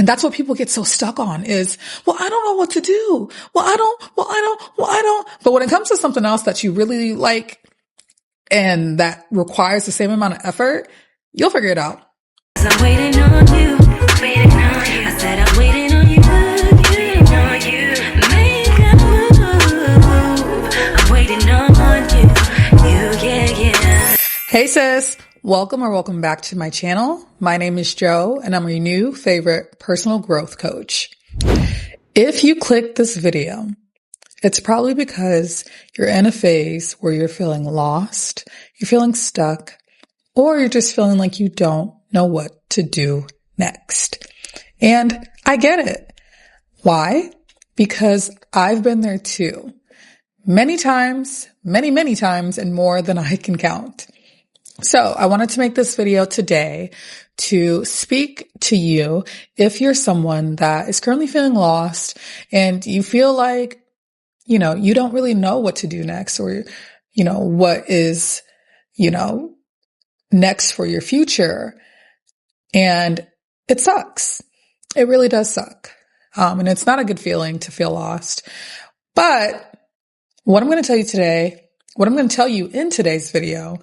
And that's what people get so stuck on is, well, I don't know what to do. I don't. But when it comes to something else that you really like and that requires the same amount of effort, you'll figure it out. I'm waiting on you, waiting on you. I said I'm waiting on you, waiting on you. Make a move. I'm waiting on you, yeah. Hey sis, welcome back to my channel. My name is Jo and I'm your new favorite personal growth coach. If you clicked this video, it's probably because you're in a phase where you're feeling lost, you're feeling stuck, or you're just feeling like you don't know what to do next. And I get it. Why? Because I've been there too. Many times, many times, and more than I can count. So I wanted to make this video today to speak to you if you're someone that is currently feeling lost and you feel like, you don't really know what to do next or, what is, next for your future. And it sucks. It really does suck. And it's not a good feeling to feel lost. But what I'm going to tell you today, what I'm going to tell you in today's video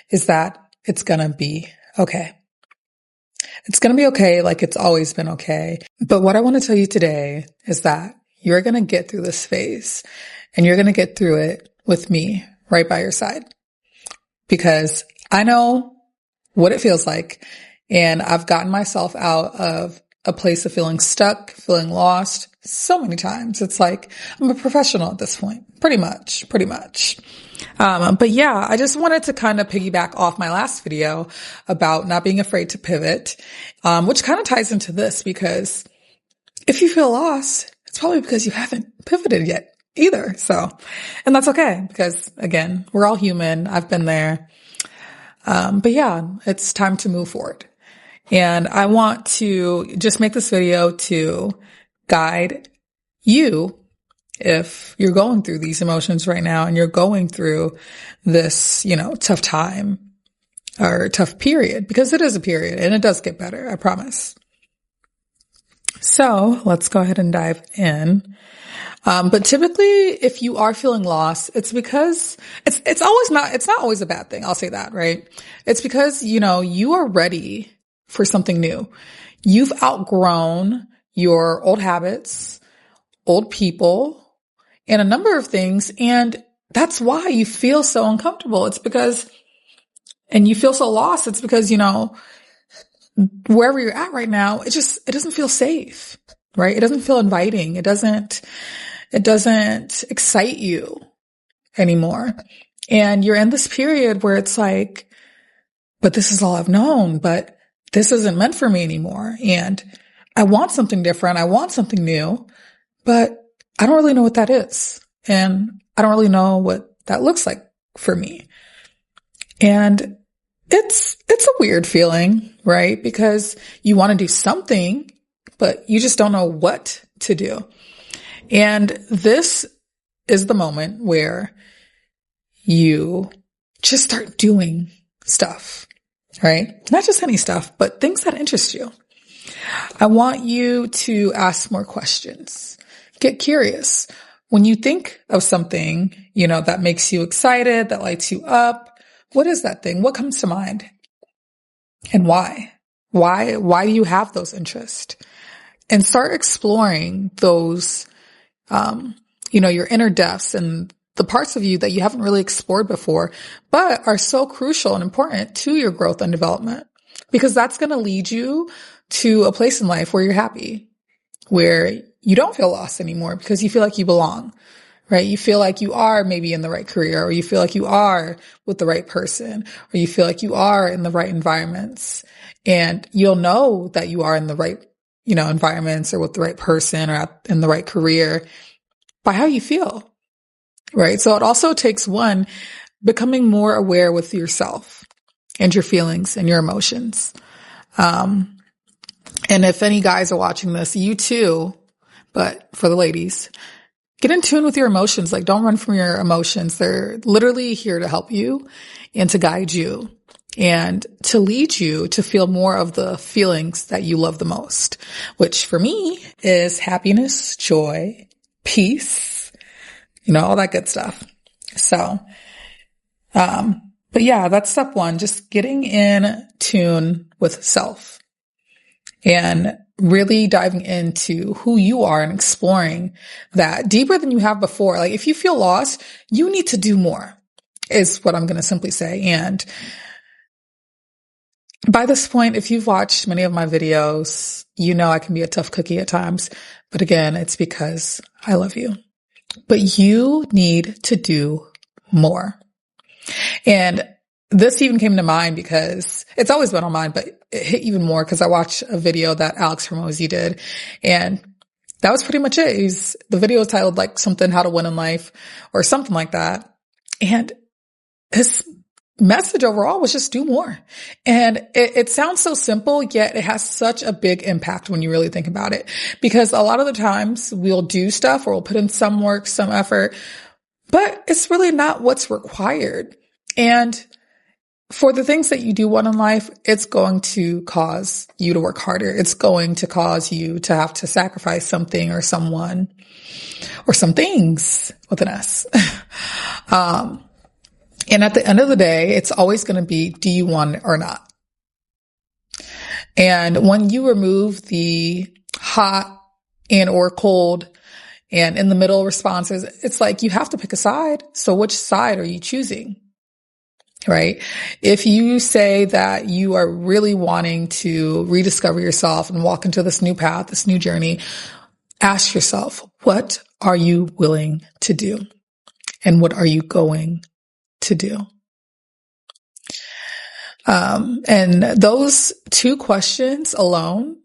is that it's going to be okay. It's going to be okay like it's always been okay. But what I want to tell you today is that you're going to get through this phase and you're going to get through it with me right by your side because I know what it feels like. And I've gotten myself out of a place of feeling stuck, feeling lost so many times. It's like I'm a professional at this point, pretty much. But yeah, I just wanted to kind of piggyback off my last video about not being afraid to pivot, which kind of ties into this because if you feel lost, it's probably because you haven't pivoted yet either. So, and that's okay because again, we're all human. I've been there. But yeah, it's time to move forward. And I want to just make this video to guide you if you're going through these emotions right now and you're going through this, tough time or tough period, because it is a period and it does get better, I promise. So let's go ahead and dive in. But typically if you are feeling lost, it's because it's not always a bad thing. I'll say that, right? It's because, you are ready for something new. You've outgrown your old habits, old people, and a number of things. And that's why you feel so uncomfortable. It's because, and you feel so lost. It's because, wherever you're at right now, it doesn't feel safe, right? It doesn't feel inviting. It doesn't excite you anymore. And you're in this period where it's like, but this is all I've known, but this isn't meant for me anymore. And I want something different. I want something new, but I don't really know what that is. And I don't really know what that looks like for me. And it's a weird feeling, right? Because you want to do something, but you just don't know what to do. And this is the moment where you just start doing stuff, right? Not just any stuff, but things that interest you. I want you to ask more questions. Get curious. When you think of something, that makes you excited, that lights you up, what is that thing? What comes to mind? And why? Why do you have those interests? And start exploring those, your inner depths and the parts of you that you haven't really explored before, but are so crucial and important to your growth and development, because that's going to lead you to a place in life where you're happy, where you don't feel lost anymore because you feel like you belong, right? You feel like you are maybe in the right career, or you feel like you are with the right person, or you feel like you are in the right environments, and you'll know that you are in the right, environments or with the right person or in the right career by how you feel. Right. So it also takes becoming more aware with yourself and your feelings and your emotions. And if any guys are watching this, you too, but for the ladies, get in tune with your emotions. Like, don't run from your emotions. They're literally here to help you and to guide you. and to lead you to feel more of the feelings that you love the most, which for me is happiness, joy, peace, all that good stuff. So, but yeah, that's step one, just getting in tune with self and really diving into who you are and exploring that deeper than you have before. Like if you feel lost, you need to do more is what I'm going to simply say. And by this point, if you've watched many of my videos, I can be a tough cookie at times. But again, it's because I love you. But you need to do more. And this even came to mind because it's always been on mine, but it hit even more because I watched a video that Alex Hormozy did. And that was pretty much it. The video was titled like something, how to win in life or something like that. And his message overall was just do more. And it sounds so simple, yet it has such a big impact when you really think about it. Because a lot of the times we'll do stuff or we'll put in some work, some effort, but it's really not what's required. And for the things that you do want in life, it's going to cause you to work harder. It's going to cause you to have to sacrifice something or someone or some things with an S. And at the end of the day, it's always going to be, do you want it or not? And when you remove the hot and or cold and in the middle responses, it's like you have to pick a side. So which side are you choosing? Right? If you say that you are really wanting to rediscover yourself and walk into this new path, this new journey, ask yourself, what are you willing to do? And what are you going to do? And those two questions alone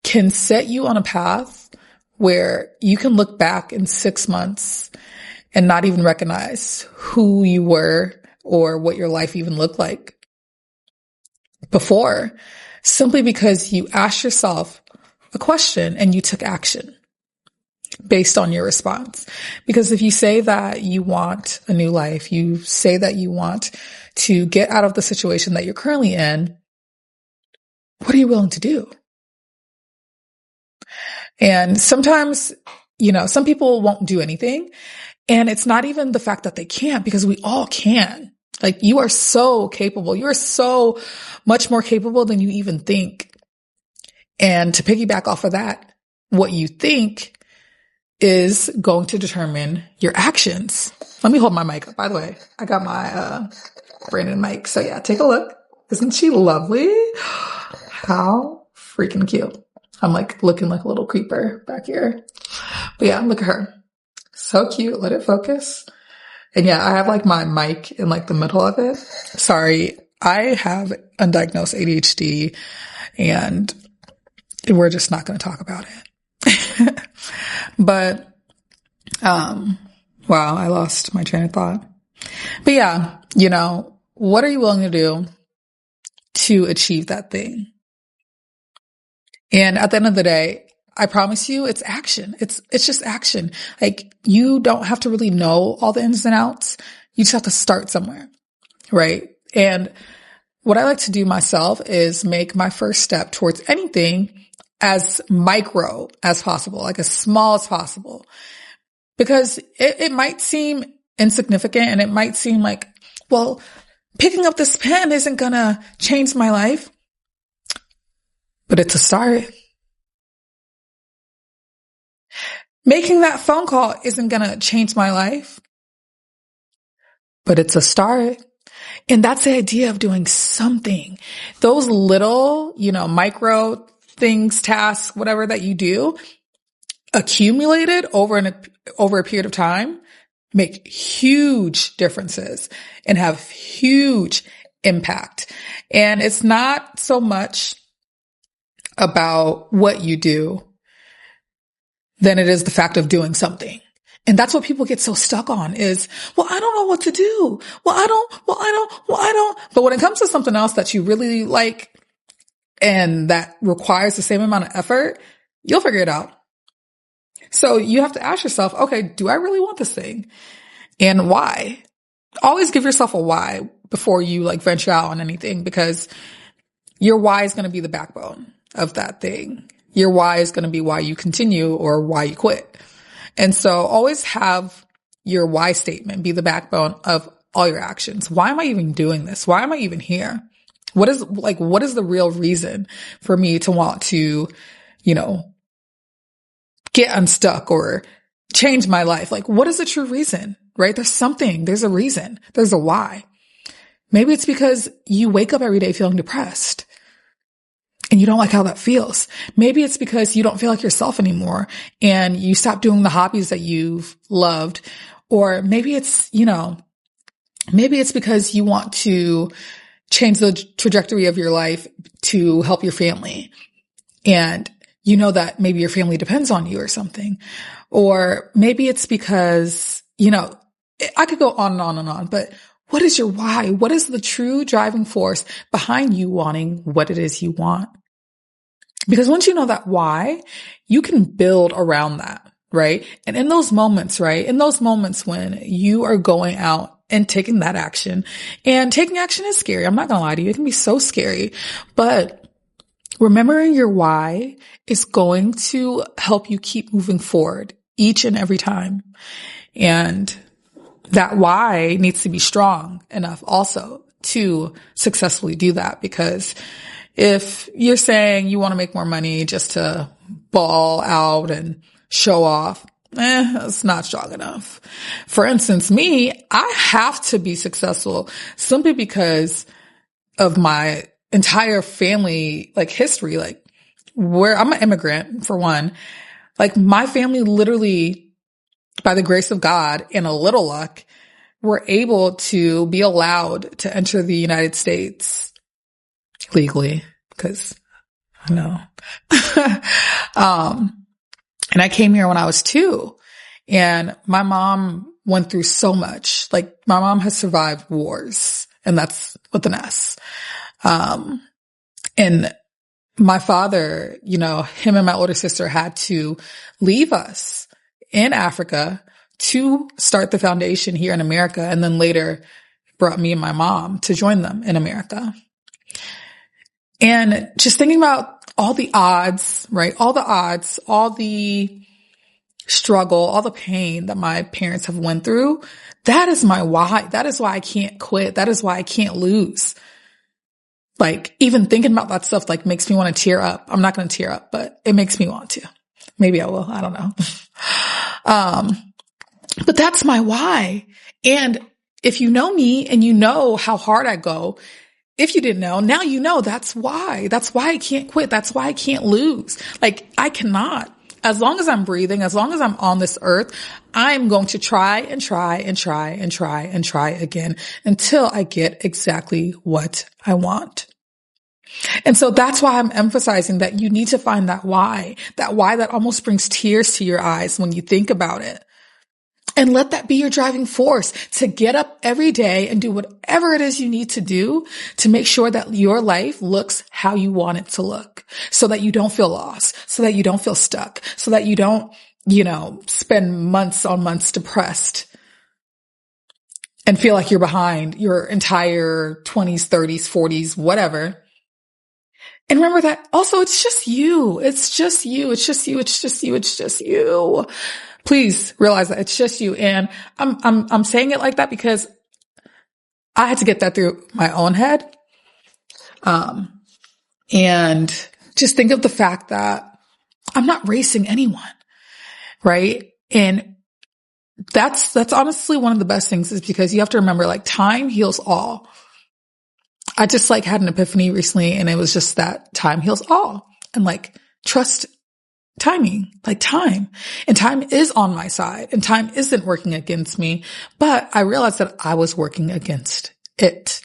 can set you on a path where you can look back in 6 months and not even recognize who you were or what your life even looked like before, simply because you asked yourself a question and you took action based on your response. Because if you say that you want a new life, you say that you want to get out of the situation that you're currently in, what are you willing to do? And sometimes, some people won't do anything. And it's not even the fact that they can't, because we all can. Like, you are so capable. You are so much more capable than you even think. And to piggyback off of that, what you think is going to determine your actions. Let me hold my mic up. By the way, I got my Brandon mic. So yeah, take a look. Isn't she lovely? How freaking cute. I'm like looking like a little creeper back here. But yeah, look at her. So cute. Let it focus. And yeah, I have like my mic in like the middle of it. Sorry, I have undiagnosed ADHD and we're just not going to talk about it. But, wow, I lost my train of thought. But yeah, what are you willing to do to achieve that thing? And at the end of the day, I promise you, it's action. It's just action. Like, you don't have to really know all the ins and outs. You just have to start somewhere, right? And what I like to do myself is make my first step towards anything as micro as possible, like as small as possible, because it might seem insignificant and it might seem like, well, picking up this pen isn't gonna change my life, but it's a start. Making that phone call isn't going to change my life, but it's a start. And that's the idea of doing something. Those little, micro things, tasks, whatever that you do, accumulated over a period of time, make huge differences and have huge impact. And it's not so much about what you do than it is the fact of doing something. And that's what people get so stuck on is, well, I don't know what to do. I don't. But when it comes to something else that you really like and that requires the same amount of effort, you'll figure it out. So you have to ask yourself, okay, do I really want this thing? And why? Always give yourself a why. before you like venture out on anything, because your why is going to be the backbone of that thing. Your why is going to be why you continue or why you quit. And so always have your why statement be the backbone of all your actions. Why am I even doing this? Why am I even here? What is the real reason for me to want to, get unstuck or change my life? Like, what is the true reason, right? There's a reason. There's a why. Maybe it's because you wake up every day feeling depressed and you don't like how that feels. Maybe it's because you don't feel like yourself anymore and you stop doing the hobbies that you've loved. Or maybe it's, maybe it's because you want to change the trajectory of your life to help your family. And you know that maybe your family depends on you or something. Or maybe it's because, I could go on and on and on, but what is your why? What is the true driving force behind you wanting what it is you want? Because once you know that why, you can build around that, right? And in those moments, right? In those moments when you are going out and taking that action, and taking action is scary. I'm not going to lie to you. It can be so scary, but remembering your why is going to help you keep moving forward each and every time. And that why needs to be strong enough also to successfully do that. Because if you're saying you want to make more money just to ball out and show off, it's not strong enough. For instance, me, I have to be successful simply because of my entire family, like history, like where I'm an immigrant for one, like my family literally, by the grace of God and a little luck, were able to be allowed to enter the United States legally, because I know. And I came here when I was 2, and my mom went through so much. Like my mom has survived wars, and that's with an S. And my father, him and my older sister had to leave us in Africa to start the foundation here in America, and then later brought me and my mom to join them in America. And just thinking about all the odds, right? All the odds, all the struggle, all the pain that my parents have went through, that is my why. That is why I can't quit. That is why I can't lose. Like even thinking about that stuff like makes me want to tear up. I'm not going to tear up, but it makes me want to. Maybe I will. I don't know. But that's my why. And if you know me and you know how hard I go, if you didn't know, now you know that's why. That's why I can't quit. That's why I can't lose. Like I cannot. As long as I'm breathing, as long as I'm on this earth, I'm going to try and try and try and try and try again until I get exactly what I want. And so that's why I'm emphasizing that you need to find that why that almost brings tears to your eyes when you think about it. And let that be your driving force to get up every day and do whatever it is you need to do to make sure that your life looks how you want it to look, so that you don't feel lost, so that you don't feel stuck, so that you don't, spend months on months depressed and feel like you're behind your entire 20s, 30s, 40s, whatever. And remember that also it's just you. It's just you. It's just you. It's just you. It's just you. Please realize that it's just you. And I'm saying it like that because I had to get that through my own head. And just think of the fact that I'm not racing anyone, right? And that's honestly one of the best things, is because you have to remember, like, time heals all. I just had an epiphany recently, and it was just that time heals all, and trust timing, time. And time is on my side, and time isn't working against me. But I realized that I was working against it.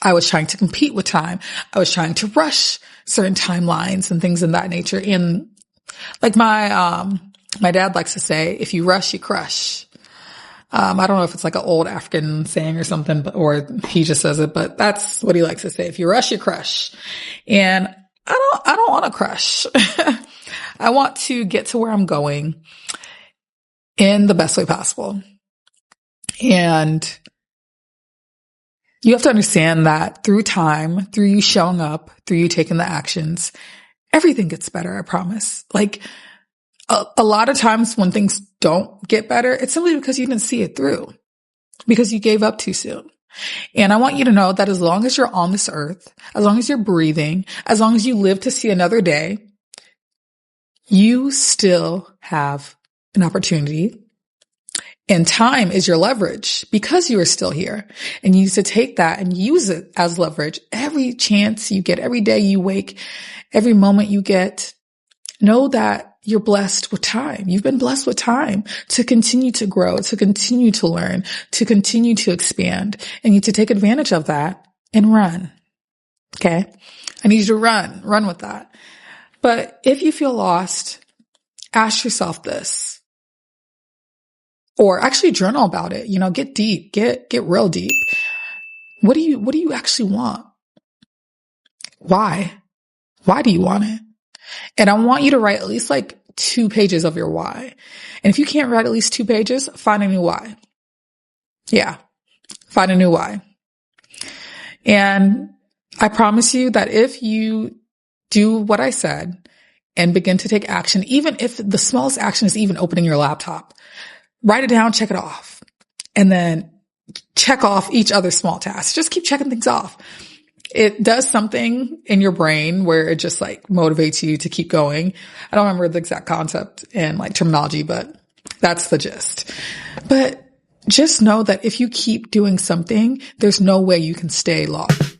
I was trying to compete with time. I was trying to rush certain timelines and things in that nature. And my dad likes to say, if you rush, you crush. I don't know if it's an old African saying or something, or he just says it, but that's what he likes to say. If you rush, you crush. And I don't want to crush. I want to get to where I'm going in the best way possible. And You have to understand that through time, through you showing up, through you taking the actions, everything gets better, I promise. Like a lot of times when things don't get better, it's simply because you didn't see it through, because you gave up too soon. And I want you to know that as long as you're on this earth, as long as you're breathing, as long as you live to see another day, you still have an opportunity. And time is your leverage because you are still here. And you need to take that and use it as leverage every chance you get, every day you wake, every moment you get. Know that you're blessed with time. You've been blessed with time to continue to grow, to continue to learn, to continue to expand. And you need to take advantage of that and run. Okay? I need you to run with that. But if you feel lost, ask yourself this. Or actually journal about it. Get deep, get real deep. What do you actually want? Why? Why do you want it? And I want you to write at least like 2 pages of your why. And if you can't write at least 2 pages, find a new why. Yeah. Find a new why. And I promise you that if you do what I said and begin to take action, even if the smallest action is even opening your laptop, write it down, check it off, and then check off each other small task. Just keep checking things off. It does something in your brain where it just like motivates you to keep going. I don't remember the exact concept and like terminology, but that's the gist. But just know that if you keep doing something, there's no way you can stay lost.